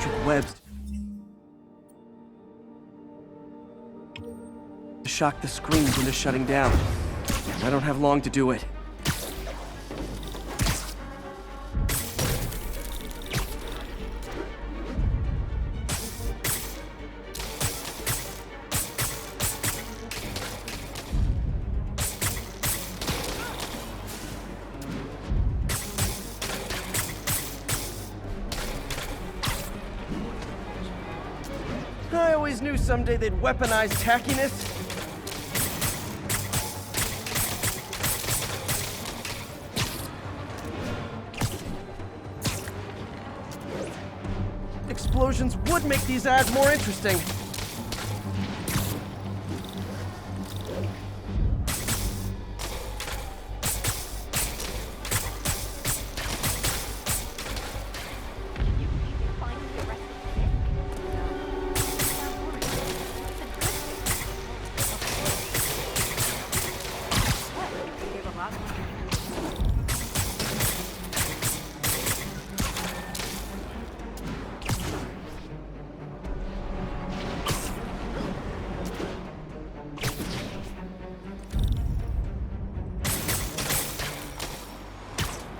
electric webs to shock the screens into shutting down. I don't have long to do it. I always knew someday they'd weaponize tackiness. Explosions would make these ads more interesting.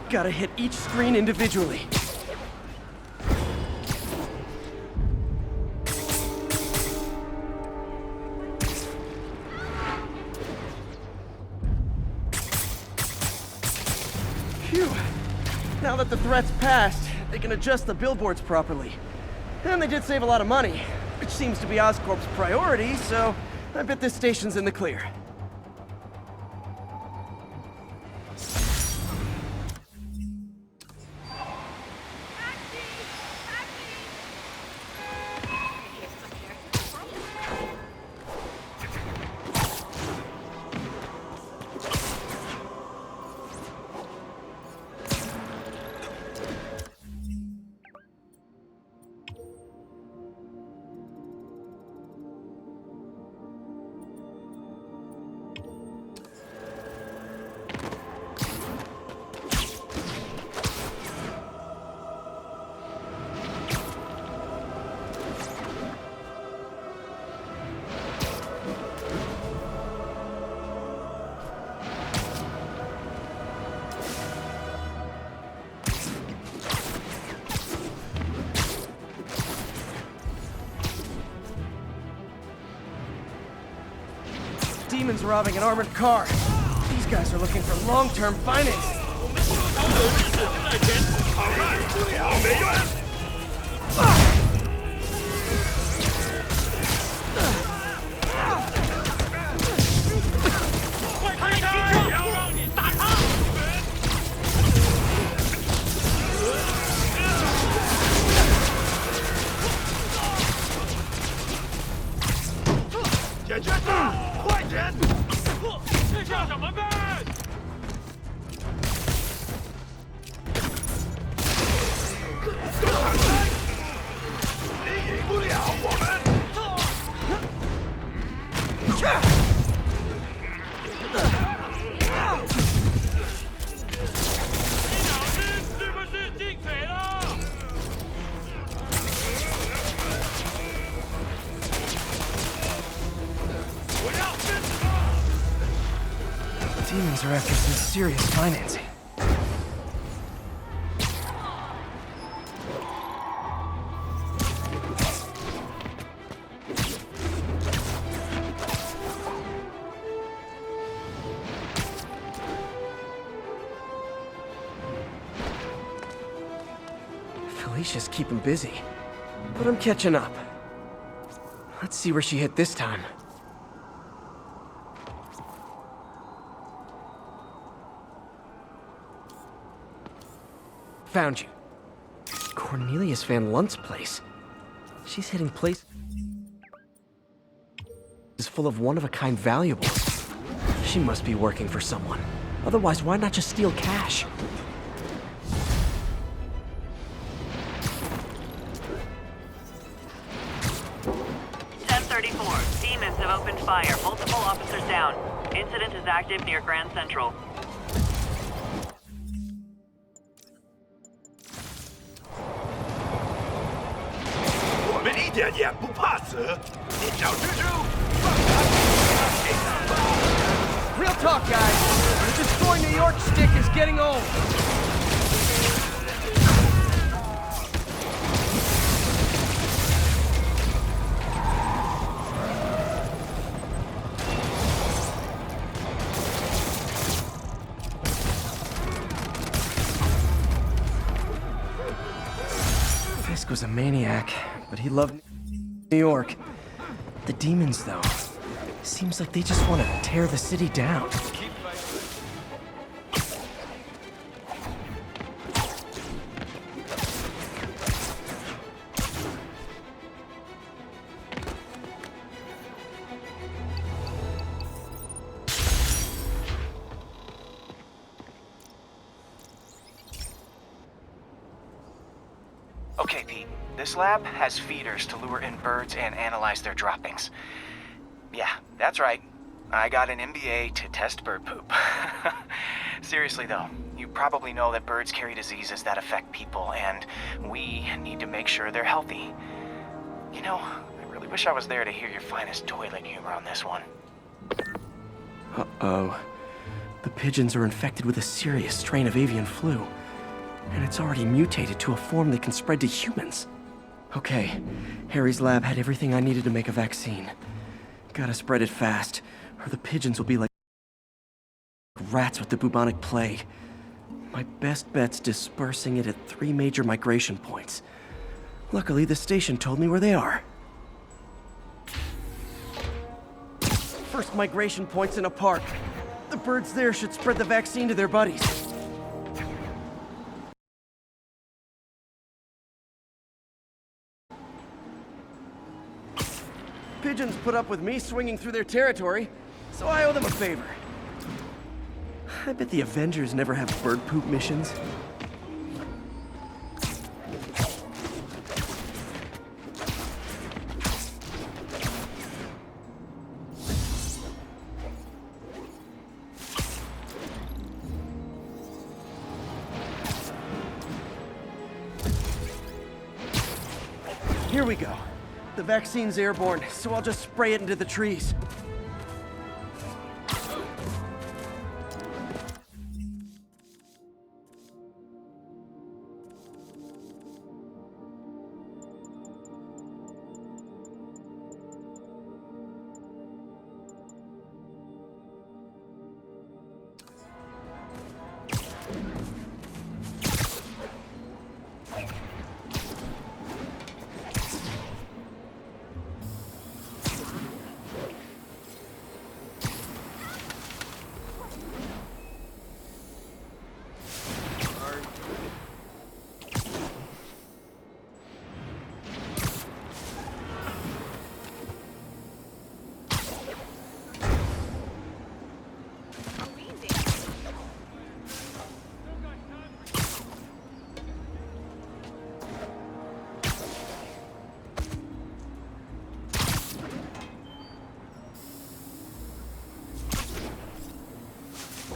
Gotta hit each screen individually. Phew. Now that the threat's passed, they can adjust the billboards properly. And they did save a lot of money, which seems to be Oscorp's priority, so I bet this station's in the clear. Demons robbing an armored car. These guys are looking for long-term financing. Demons are after some serious financing. Felicia's keeping busy, but I'm catching up. Let's see where she hit this time. Found you. Cornelius Van Lunt's place. She's hitting places full of one-of-a-kind valuables. She must be working for someone. Otherwise, why not just steal cash? Demons have opened fire. Multiple officers down. Incident is active near Grand Central. 点点不怕死，你小蜘蛛， Real talk, guys. The Destroy New York stick is getting old. Fisk was a maniac, but he loved New York. The demons, though, seems like they just want to tear the city down. Okay, Pete. This lab has feeders to lure in birds and analyze their droppings. Yeah, that's right. I got an MBA to test bird poop. Seriously though, you probably know that birds carry diseases that affect people, and we need to make sure they're healthy. You know, I really wish I was there to hear your finest toilet humor on this one. Uh-oh. The pigeons are infected with a serious strain of avian flu. And it's already mutated to a form that can spread to humans. Okay, Harry's lab had everything I needed to make a vaccine. Gotta spread it fast, or the pigeons will be like rats with the bubonic plague. My best bet's dispersing it at 3 major migration points. Luckily, the station told me where they are. First migration point's in a park. The birds there should spread the vaccine to their buddies. Pigeons put up with me swinging through their territory, so I owe them a favor. I bet the Avengers never have bird poop missions. Here we go. The vaccine's airborne, so I'll just spray it into the trees.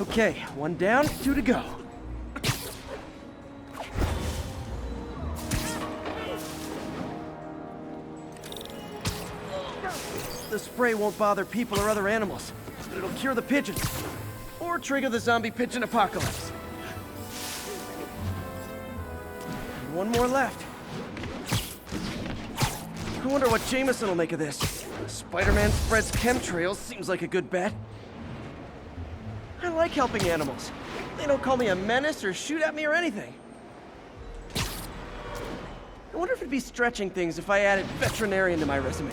Okay, 1 down, 2 to go. The spray won't bother people or other animals, but it'll cure the pigeons. Or trigger the zombie pigeon apocalypse. And 1 more left. I wonder what Jameson will make of this. Spider-Man spreads chemtrails, seems like a good bet. I like helping animals. They don't call me a menace or shoot at me or anything. I wonder if it'd be stretching things if I added veterinarian to my resume.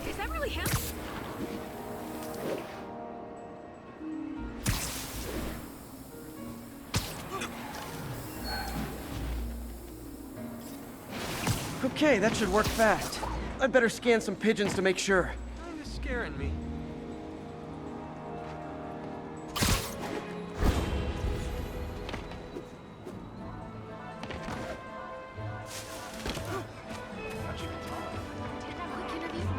Is that really him? Okay, that should work fast. I'd better scan some pigeons to make sure. Kinda scaring me. Did that quick interview?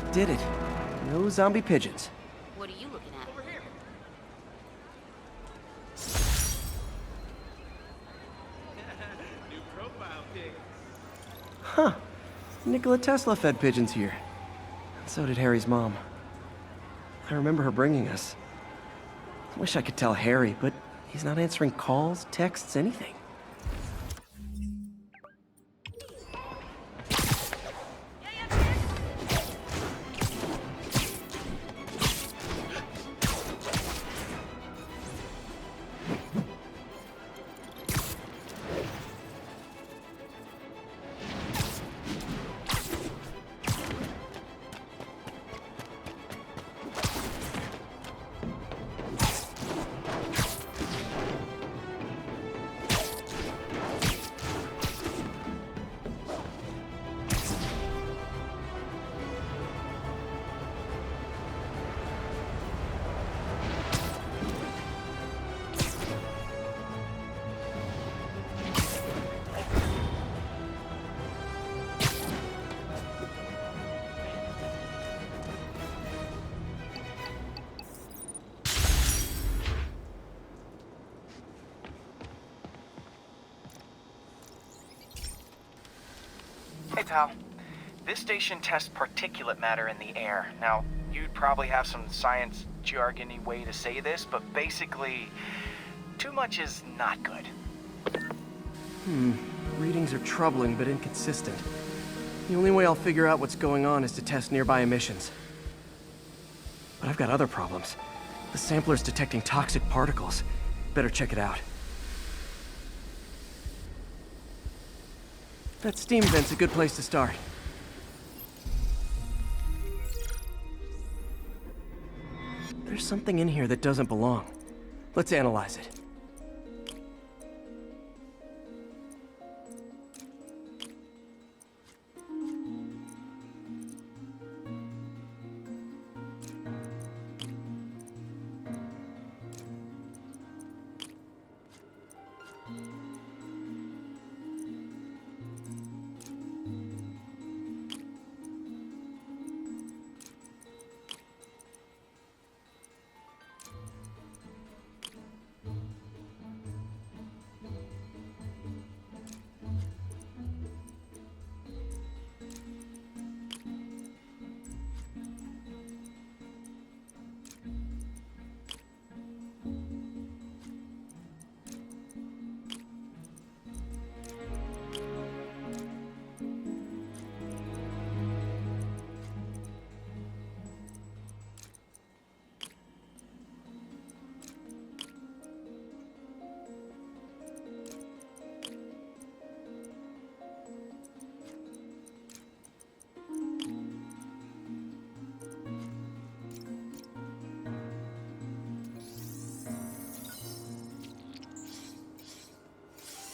That did it. No zombie pigeons. What are you looking at? Over here. New profile pic. Huh. Nikola Tesla fed pigeons here. And so did Harry's mom. I remember her bringing us. I wish I could tell Harry, but he's not answering calls, texts, anything. Hey, pal. This station tests particulate matter in the air. Now, you'd probably have some science jargony way to say this, but basically, too much is not good. Readings are troubling but inconsistent. The only way I'll figure out what's going on is to test nearby emissions. But I've got other problems. The sampler's detecting toxic particles. Better check it out. That steam vent's a good place to start. There's something in here that doesn't belong. Let's analyze it.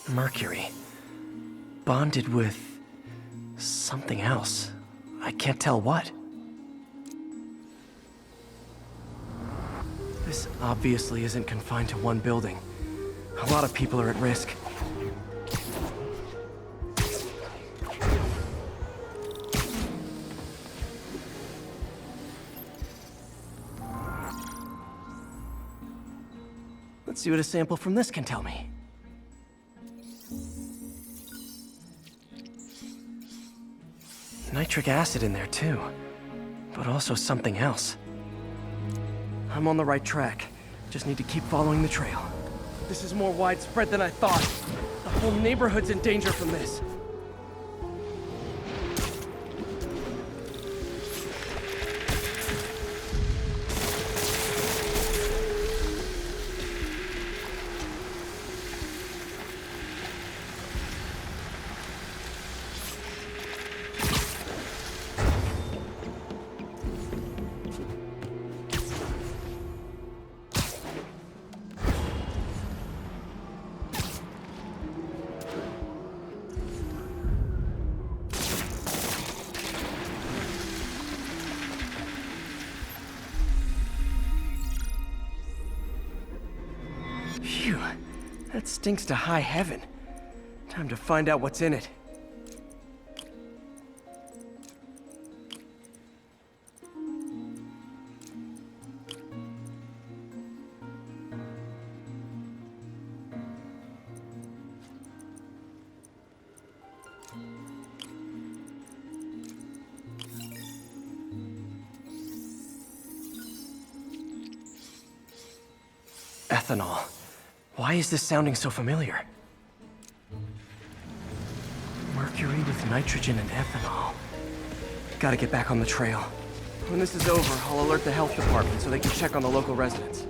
Mercury. Bonded with something else. I can't tell what. This obviously isn't confined to one building. A lot of people are at risk. Let's see what a sample from this can tell me. Nitric acid in there too, but also something else. I'm on the right track. Just need to keep following the trail. This is more widespread than I thought. The whole neighborhood's in danger from this. Phew, that stinks to high heaven. Time to find out what's in it. ethanol. Why is this sounding so familiar? Mercury with nitrogen and ethanol. Gotta get back on the trail. When this is over, I'll alert the health department so they can check on the local residents.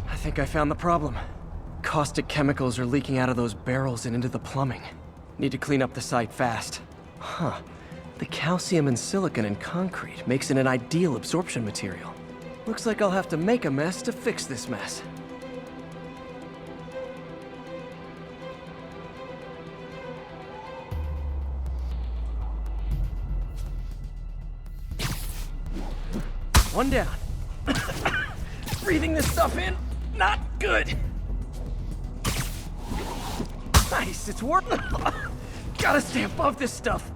I think I found the problem. Caustic chemicals are leaking out of those barrels and into the plumbing. Need to clean up the site fast. Huh. The calcium and silicon in concrete makes it an ideal absorption material. Looks like I'll have to make a mess to fix this mess. One down. Breathing this stuff in, not good. Nice, it's working. Gotta stay above this stuff.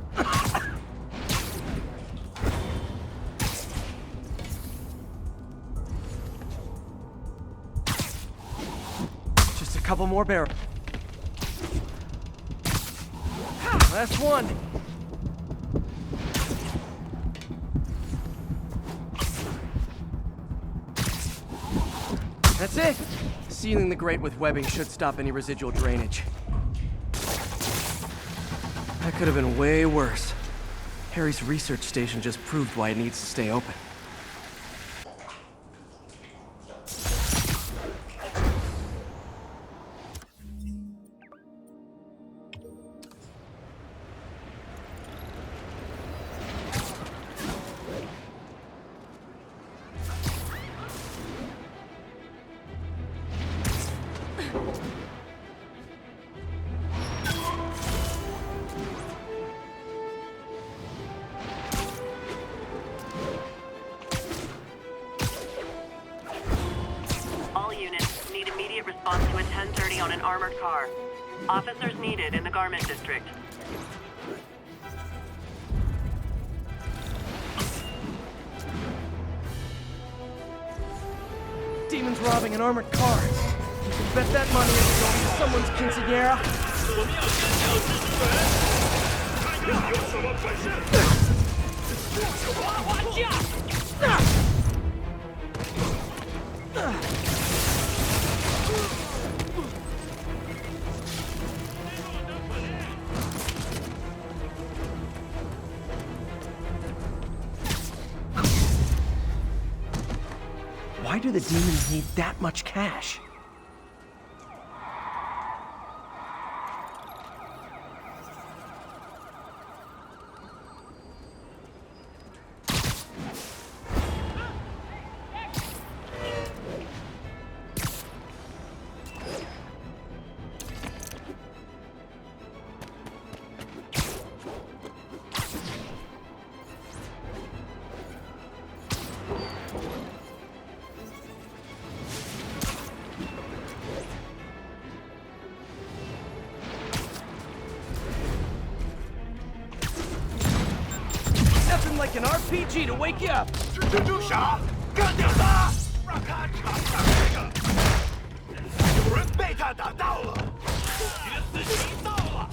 Just a couple more barrels. Last one. That's it. Sealing the grate with webbing should stop any residual drainage. That could have been way worse. Harry's research station just proved why it needs to stay open. Response to a 1030 on an armored car. Officers needed in the garment district. Demons robbing an armored car. You can bet that money is going to someone's quinceañera. Why do the demons need that much cash? Nothing like an RPG to wake you up. 蜘蛛侠，干掉他！让他尝尝这个。有人被他打到了，决死期到了。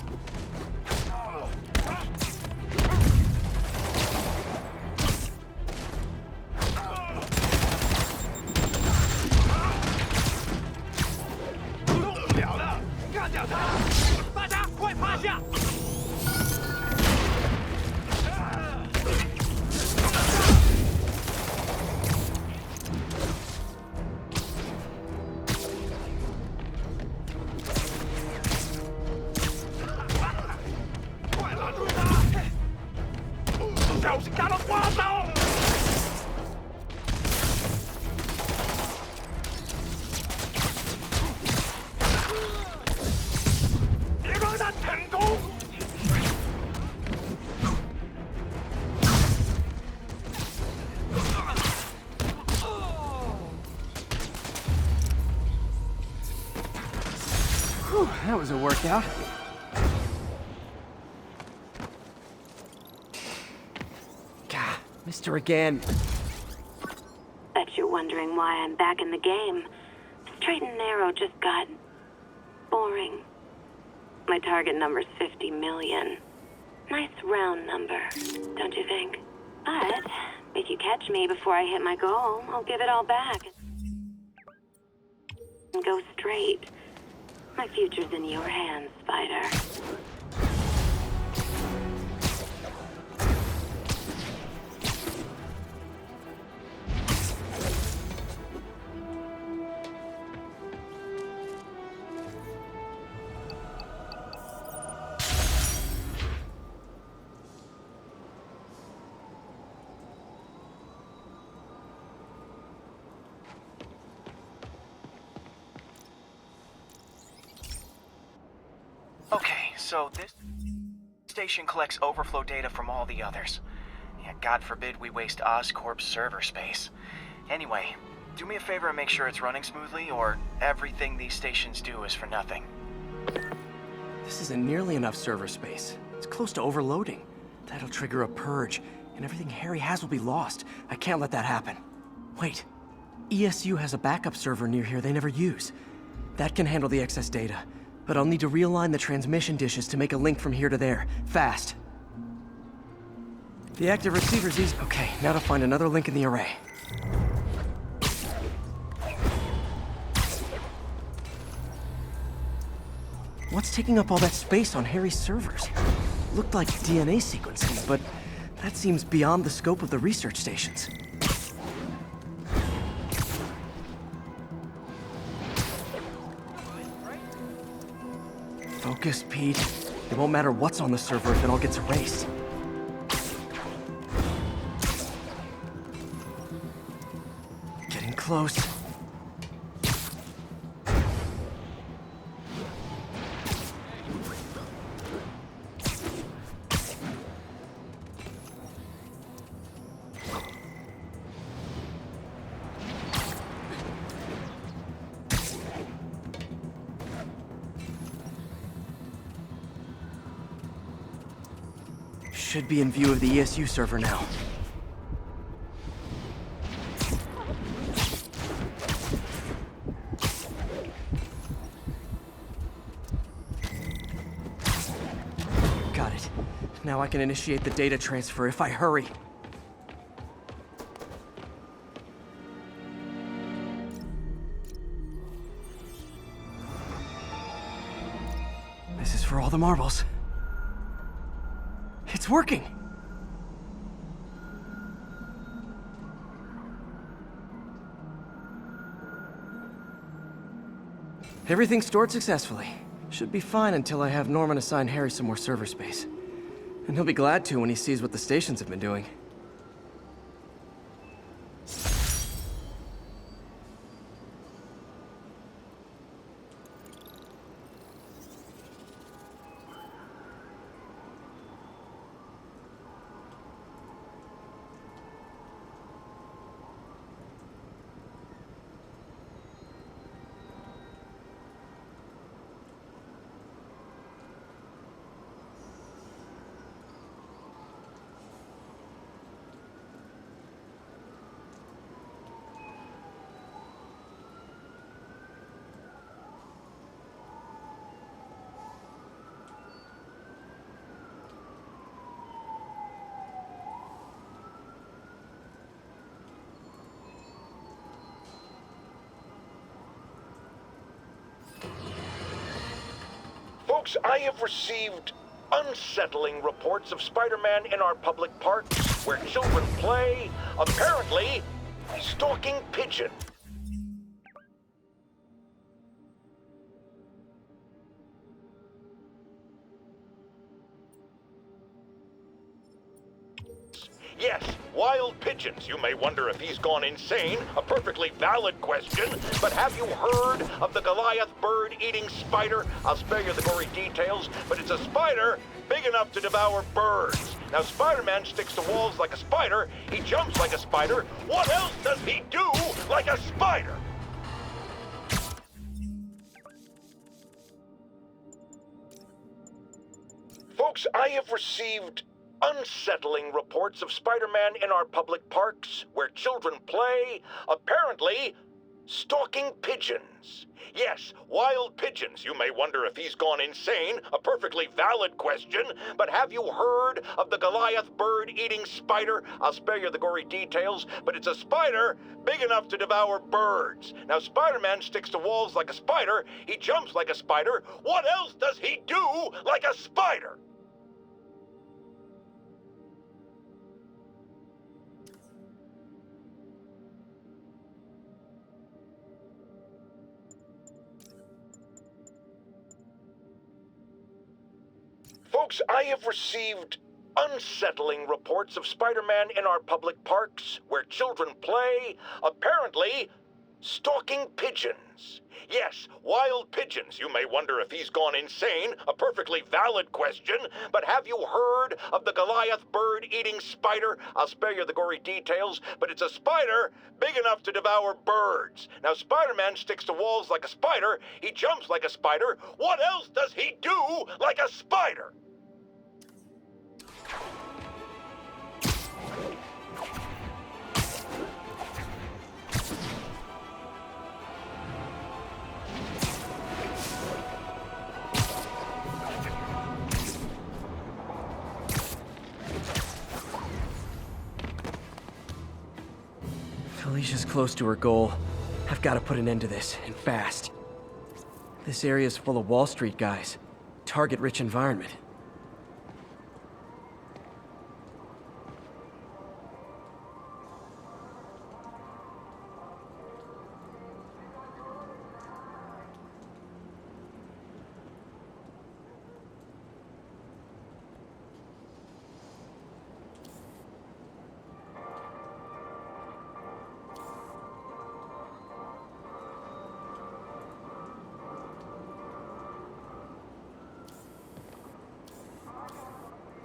动不了了，干掉他！大家快趴下！ 小心他的花刀！别让他成功！Whew, that was a workout. Gah, missed her again. Bet you're wondering why I'm back in the game. Straight and narrow just got boring. My target number's 50 million. Nice round number, don't you think? But if you catch me before I hit my goal, I'll give it all back. And go straight. My future's in your hands, Spider. Okay, so this station collects overflow data from all the others. Yeah, God forbid we waste Oscorp's server space. Anyway, do me a favor and make sure it's running smoothly, or everything these stations do is for nothing. This isn't nearly enough server space. It's close to overloading. That'll trigger a purge, and everything Harry has will be lost. I can't let that happen. Wait. ESU has a backup server near here they never use. That can handle the excess data. But I'll need to realign the transmission dishes to make a link from here to there. Fast. The active receiver's easy. Okay, now to find another link in the array. What's taking up all that space on Harry's servers? Looked like DNA sequencing, but that seems beyond the scope of the research stations. Focus, Pete. It won't matter what's on the server if it all gets erased. Getting close. Should be in view of the ESU server now. Got it. Now I can initiate the data transfer if I hurry. This is for all the marbles. It's working! Everything's stored successfully. Should be fine until I have Norman assign Harry some more server space. And he'll be glad to when he sees what the stations have been doing. Folks, I have received unsettling reports of Spider-Man in our public parks, where children play, apparently stalking Pigeon. Yes, wild pigeons. You may wonder if he's gone insane. A perfectly valid question. But have you heard of the Goliath bird-eating spider? I'll spare you the gory details, but it's a spider big enough to devour birds. Now, Spider-Man sticks to walls like a spider. He jumps like a spider. What else does he do like a spider? Folks, I have received unsettling reports of Spider-Man in our public parks, where children play, apparently Stalking pigeons. Yes, wild pigeons. You may wonder if he's gone insane. A perfectly valid question. But have you heard of the Goliath bird-eating spider? I'll spare you the gory details, but it's a spider big enough to devour birds. Now, Spider-Man sticks to walls like a spider. He jumps like a spider. What else does he do like a spider? Folks, I have received unsettling reports of Spider-Man in our public parks, where children play, apparently stalking pigeons. Yes, wild pigeons. You may wonder if he's gone insane. A perfectly valid question. But have you heard of the Goliath bird-eating spider? I'll spare you the gory details, but it's a spider big enough to devour birds. Now, Spider-Man sticks to walls like a spider. He jumps like a spider. What else does he do like a spider? Felicia's close to her goal. I've got to put an end to this, and fast. This area's full of Wall Street guys. Target-rich environment.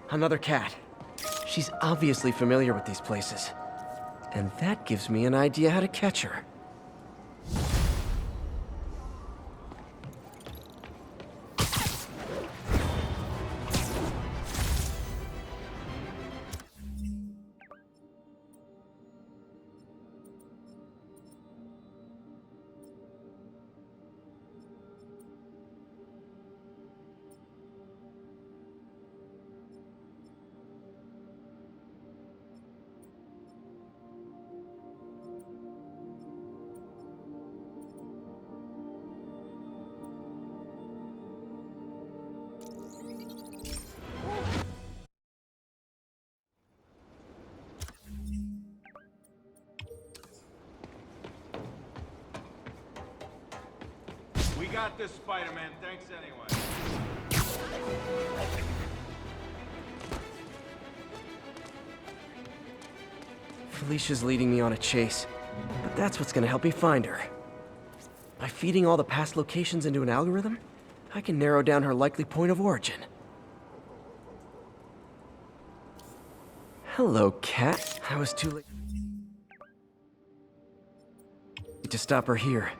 Another cat. She's obviously familiar with these places. And that gives me an idea how to catch her. We got this, Spider-Man. Thanks anyway. Felicia's leading me on a chase, but that's what's gonna help me find her. By feeding all the past locations into an algorithm, I can narrow down her likely point of origin. Hello, cat. I was too late to stop her here.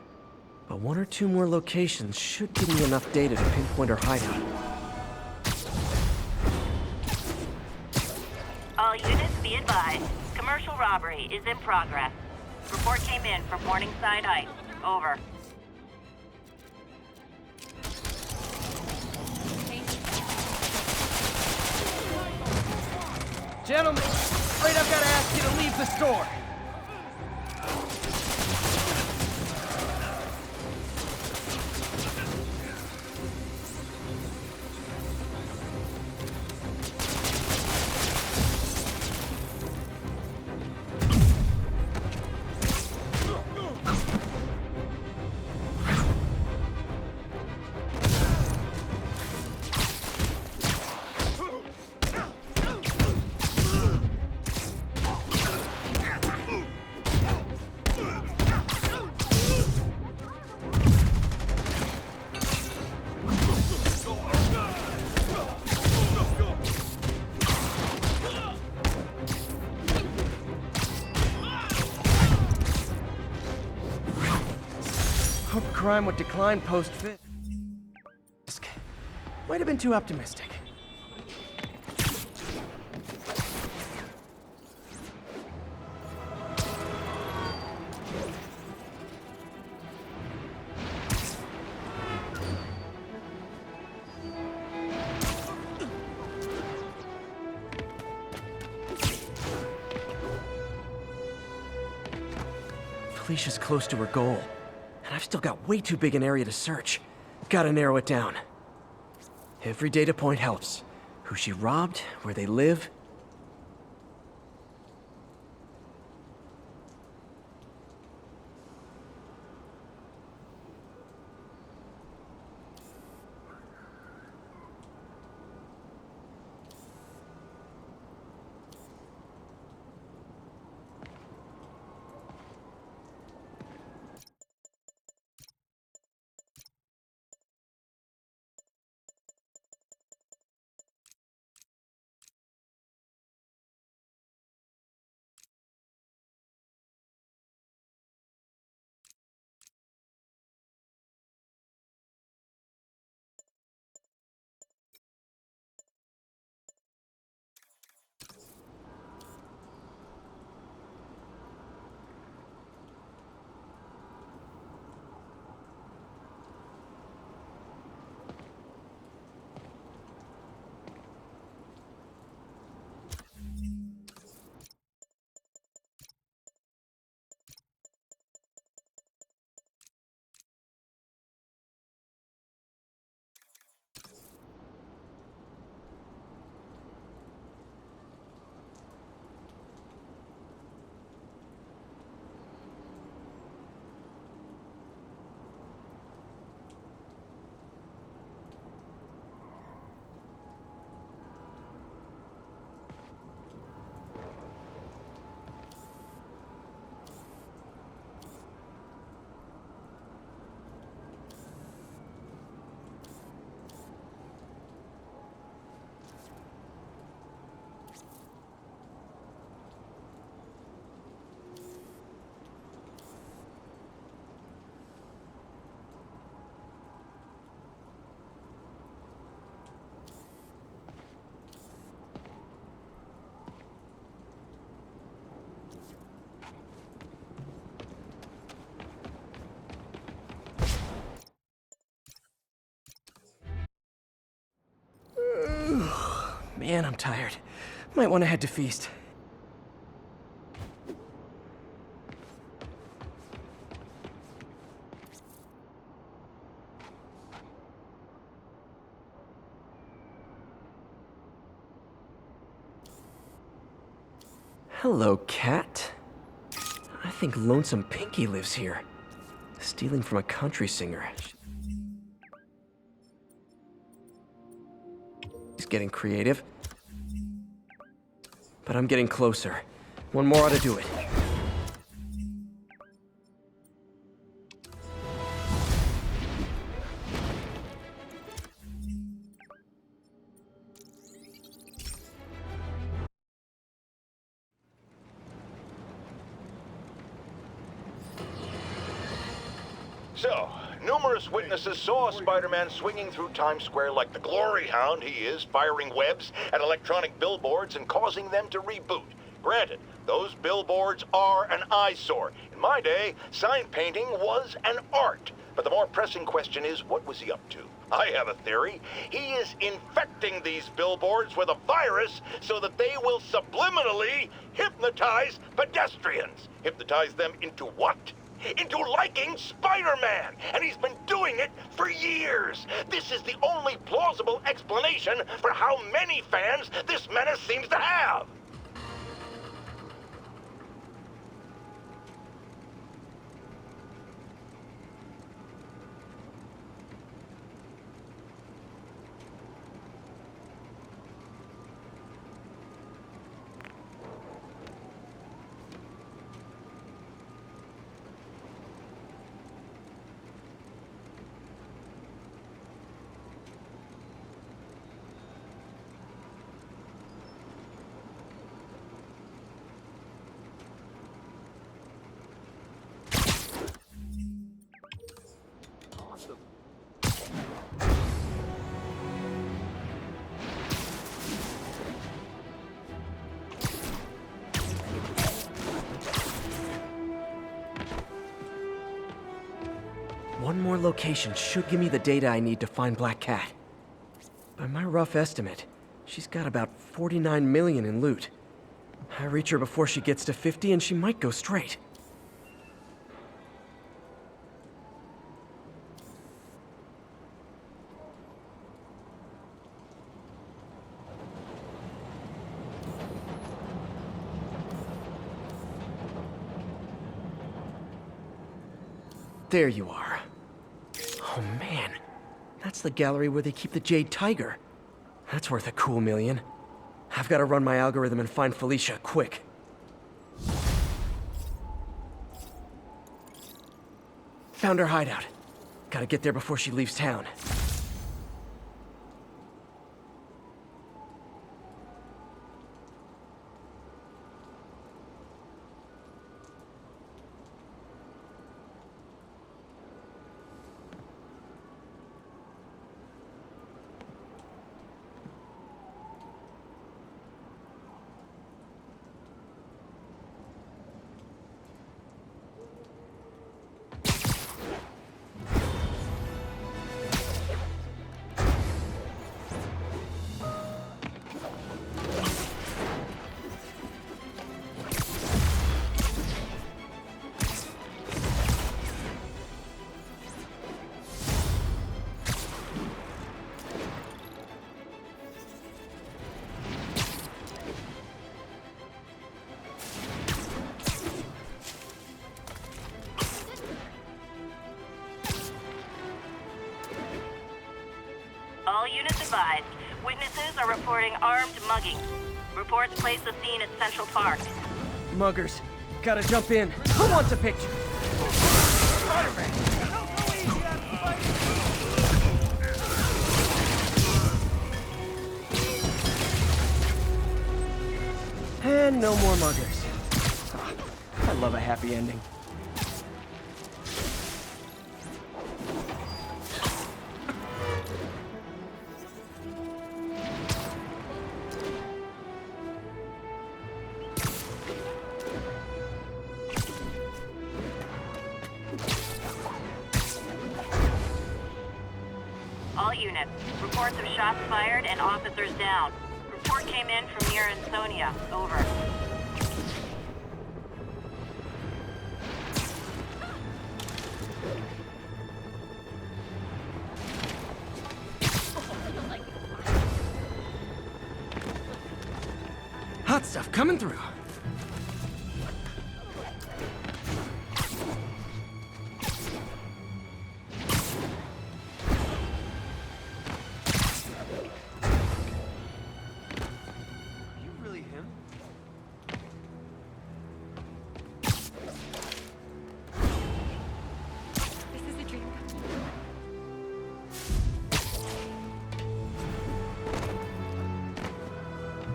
But one or two more locations should give me enough data to pinpoint her hideout. All units be advised. Commercial robbery is in progress. Report came in from Morningside Heights. Over. Gentlemen, afraid I've got to ask you to leave the store. Hope crime would decline post-Fisk. Might have been too optimistic. Felicia's close to her goal, and I've still got way too big an area to search. Gotta narrow it down. Every data point helps. Who she robbed, where they live. Man, I'm tired. Might want to head to Feast. Hello, cat. I think Lonesome Pinky lives here. Stealing from a country singer. He's getting creative. But I'm getting closer. One more ought to do it. So, numerous witnesses saw Spider-Man swinging through Times Square like the glory hound he is, firing webs at electronic billboards and causing them to reboot. Granted, those billboards are an eyesore. In my day, sign painting was an art. But the more pressing question is, what was he up to? I have a theory. He is infecting these billboards with a virus so that they will subliminally hypnotize pedestrians. Hypnotize them into what? Into liking Spider-Man, and he's been doing it for years. This is the only plausible explanation for how many fans this menace seems to have. One more location should give me the data I need to find Black Cat. By my rough estimate, she's got about 49 million in loot. I reach her before she gets to 50 and she might go straight. There you are. Oh man, that's the gallery where they keep the Jade Tiger. That's worth a cool million. I've got to run my algorithm and find Felicia, quick. Found her hideout. Gotta get there before she leaves town. All units advised. Witnesses are reporting armed mugging. Reports place the scene at Central Park. Muggers, gotta jump in. Who wants a picture? And no more muggers. I love a happy ending. All units. Reports of shots fired and officers down. Report came in from near Ansonia. Over. Hot stuff coming through.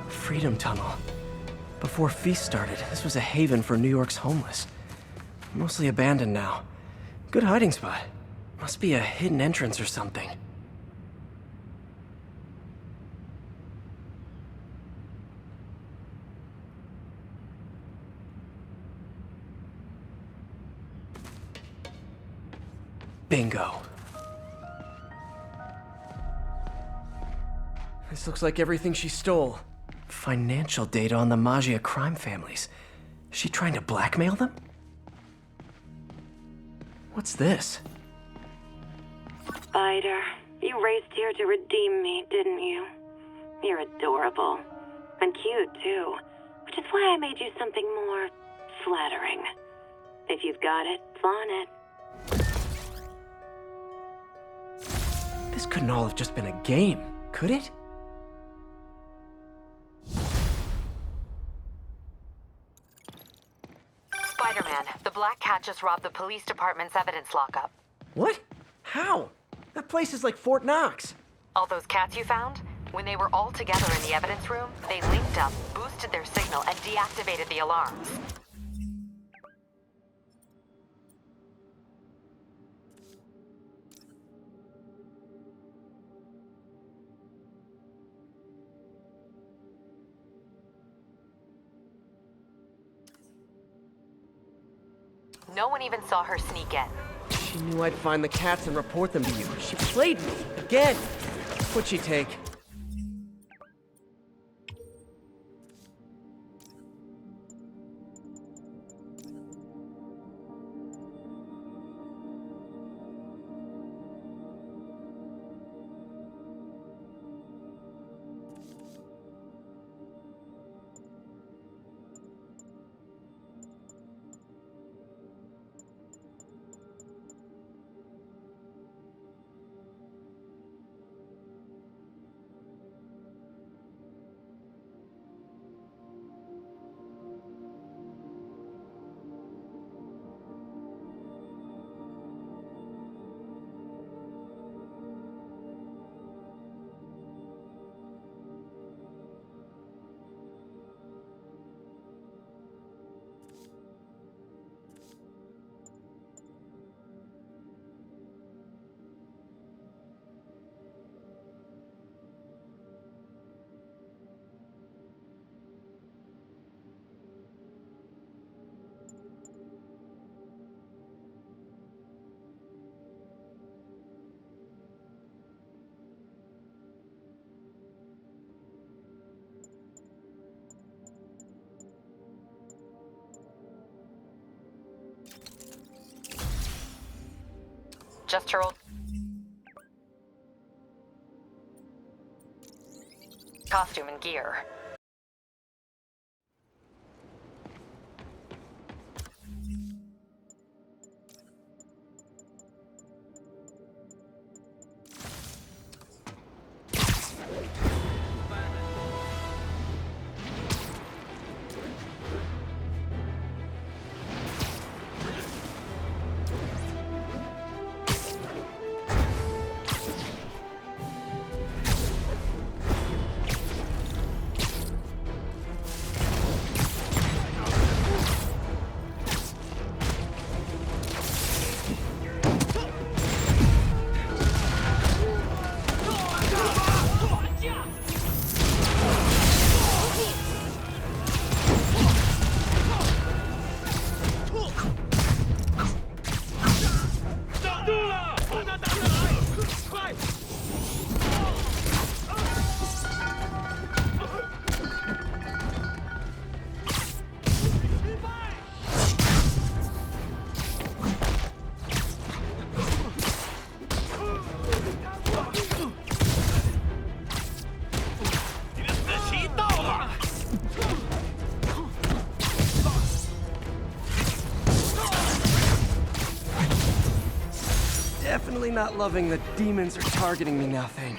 Freedom Tunnel. Before Feast started, this was a haven for New York's homeless. Mostly abandoned now. Good hiding spot. Must be a hidden entrance or something. Bingo. This looks like everything she stole. Financial data on the Maggia crime families. Is she trying to blackmail them? What's this? Spider, you raced here to redeem me, didn't you? You're adorable. And cute, too. Which is why I made you something more flattering. If you've got it, flaunt it. This couldn't all have just been a game, could it? Spider-Man, the Black Cat just robbed the police department's evidence lockup. What? How? That place is like Fort Knox. All those cats you found? When they were all together in the evidence room, they linked up, boosted their signal, and deactivated the alarms. No one even saw her sneak in. She knew I'd find the cats and report them to you. She played me. Again. What'd she take? Just her old costume and gear. Definitely not loving that demons are targeting me now thing.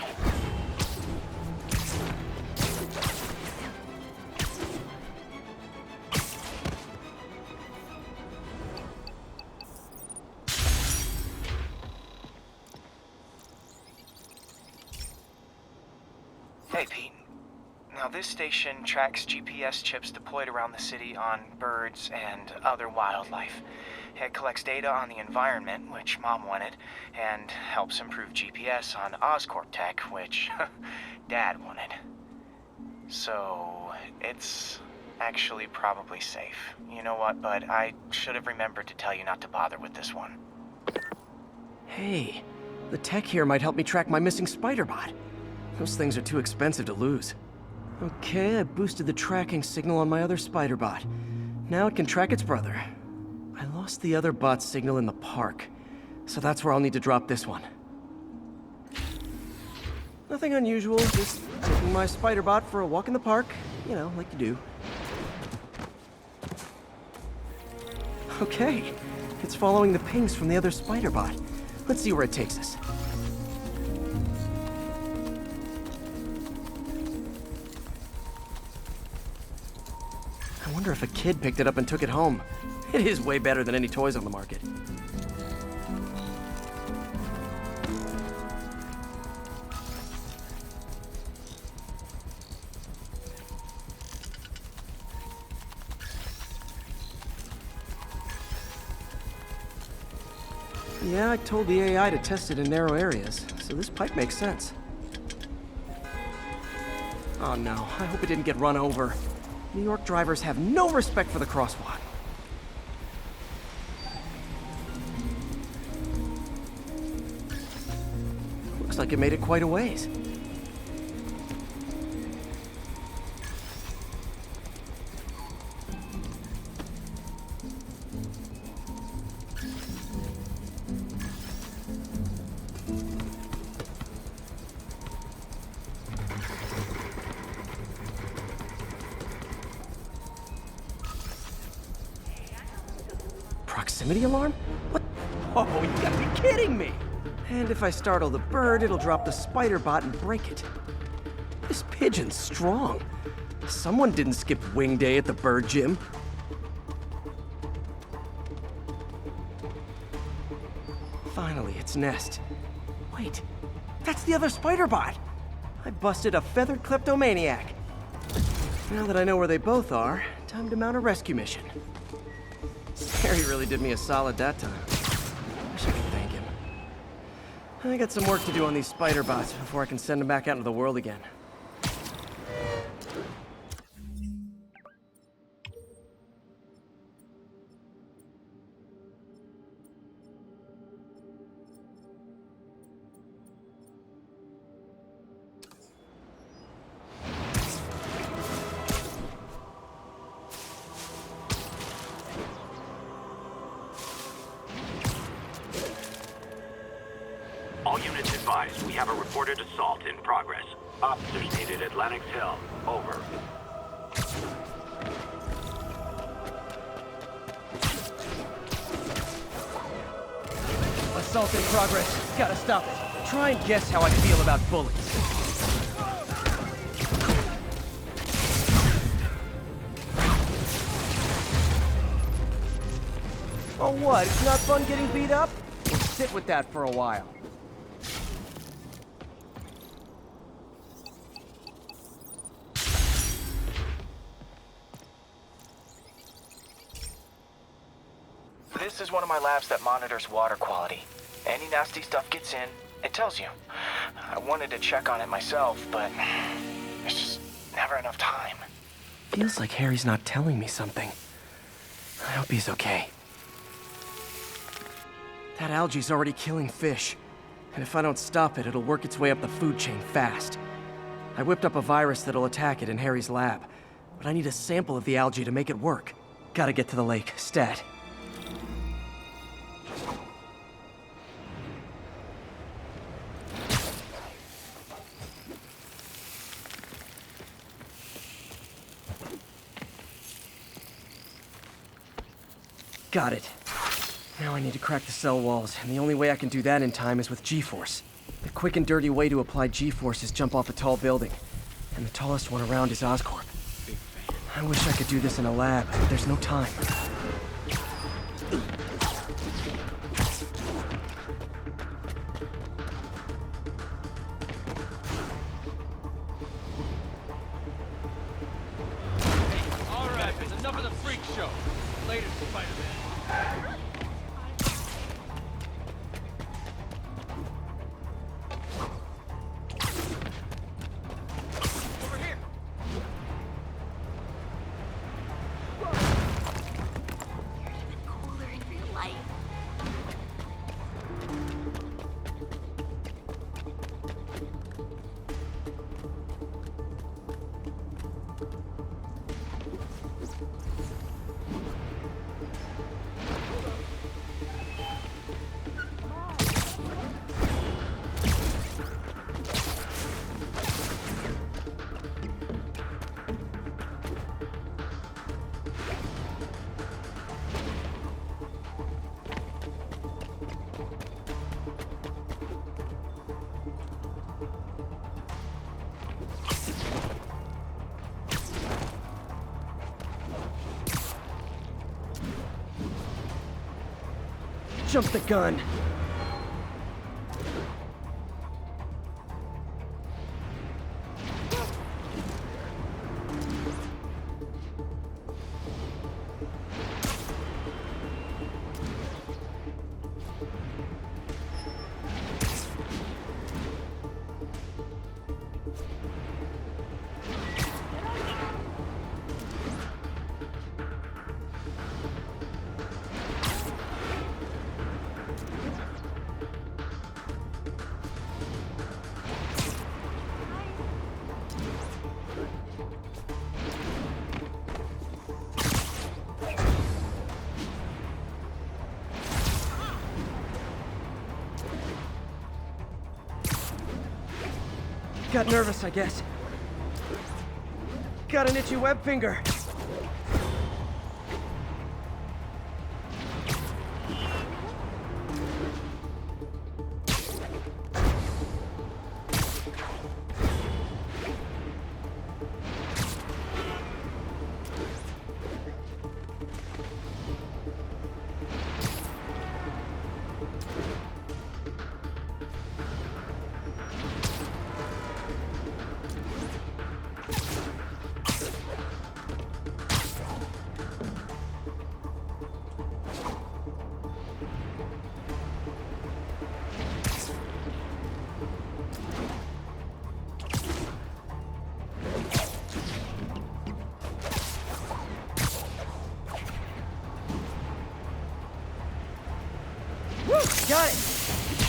Hey, Pete. Now, this station tracks GPS chips deployed around the city on birds and other wildlife. It collects data on the environment, which Mom wanted, and helps improve GPS on Oscorp tech, which Dad wanted. So, it's actually probably safe. You know what, bud? I should have remembered to tell you not to bother with this one. Hey, the tech here might help me track my missing spider bot. Those things are too expensive to lose. Okay, I boosted the tracking signal on my other spider bot. Now it can track its brother. I lost the other bot's signal in the park, so that's where I'll need to drop this one. Nothing unusual, just taking my spider bot for a walk in the park, you know, like you do. Okay, it's following the pings from the other spider bot. Let's see where it takes us. I wonder if a kid picked it up and took it home. It is way better than any toys on the market. Yeah, I told the AI to test it in narrow areas, so this pipe makes sense. Oh no, I hope it didn't get run over. New York drivers have no respect for the crosswalk. Looks like it made it quite a ways. Proximity alarm? What? Oh, you gotta be kidding me! And if I startle the bird, it'll drop the spider bot and break it. This pigeon's strong. Someone didn't skip wing day at the bird gym. Finally, its nest. Wait, that's the other spider bot! I busted a feathered kleptomaniac. Now that I know where they both are, time to mount a rescue mission. Harry really did me a solid that time. Wish I could thank him. I got some work to do on these spider bots before I can send them back out into the world again. All units advised, we have a reported assault in progress. Officers needed at Lenox Hill. Over. Assault in progress. Gotta stop it. Try and guess how I feel about bullies. Oh what? It's not fun getting beat up? Well, sit with that for a while. This is one of my labs that monitors water quality. Any nasty stuff gets in, it tells you. I wanted to check on it myself, but there's just never enough time. Feels like Harry's not telling me something. I hope he's okay. That algae's already killing fish. And if I don't stop it, it'll work its way up the food chain fast. I whipped up a virus that'll attack it in Harry's lab. But I need a sample of the algae to make it work. Gotta get to the lake, stat. Got it. Now I need to crack the cell walls, and the only way I can do that in time is with G-Force. The quick and dirty way to apply G-Force is jump off a tall building, and the tallest one around is Oscorp. I wish I could do this in a lab, but there's no time. All right, there's enough of the freak show. Later, Spider-Man. Over here. You're even cooler in real life. Jump the gun. Got nervous, I guess. Got an itchy web finger. Woo! Got it!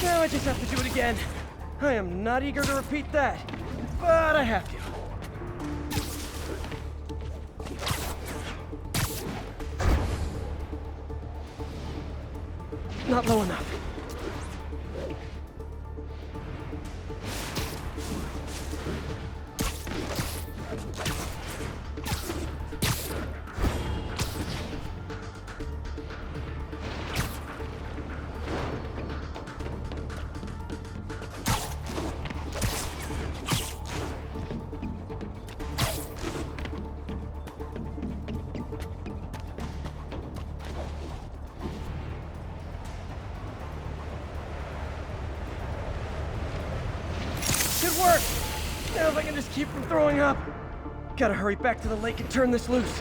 Now I just have to do it again. I am not eager to repeat that, but I have to. Not low enough. worked! Now if I can just keep from throwing up. Gotta hurry back to the lake and turn this loose.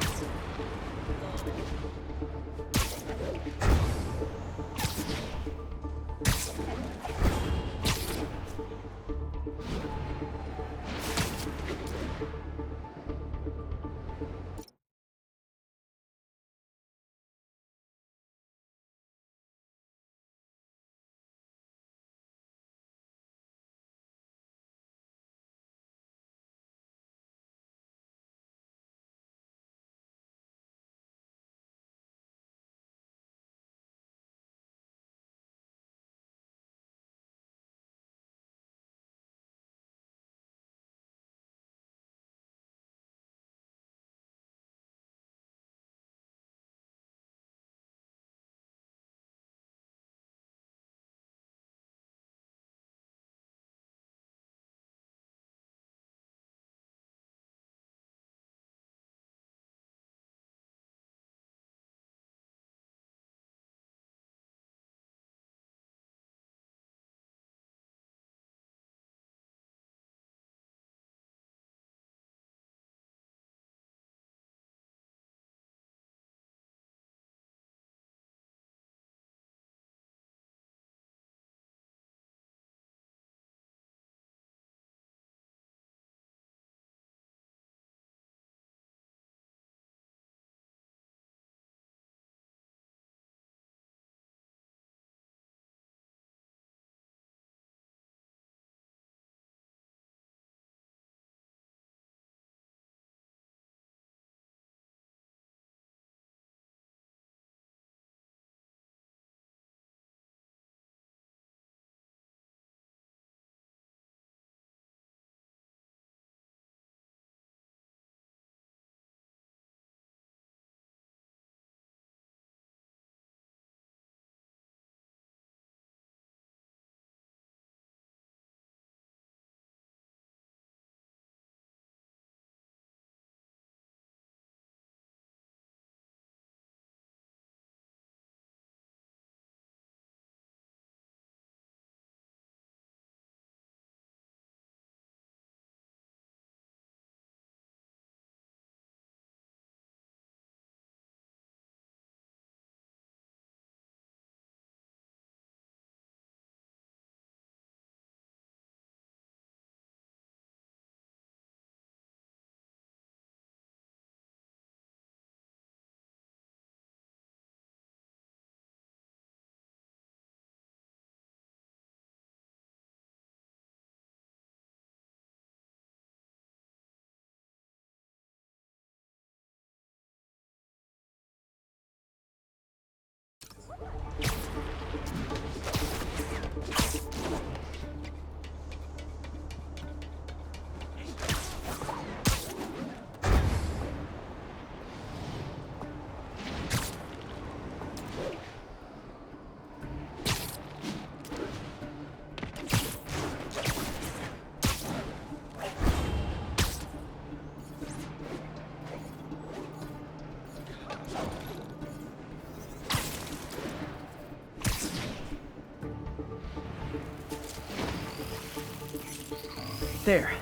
There.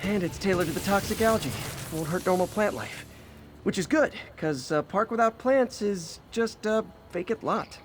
And it's tailored to the toxic algae. Won't hurt normal plant life. Which is good, because a park without plants is just a vacant lot.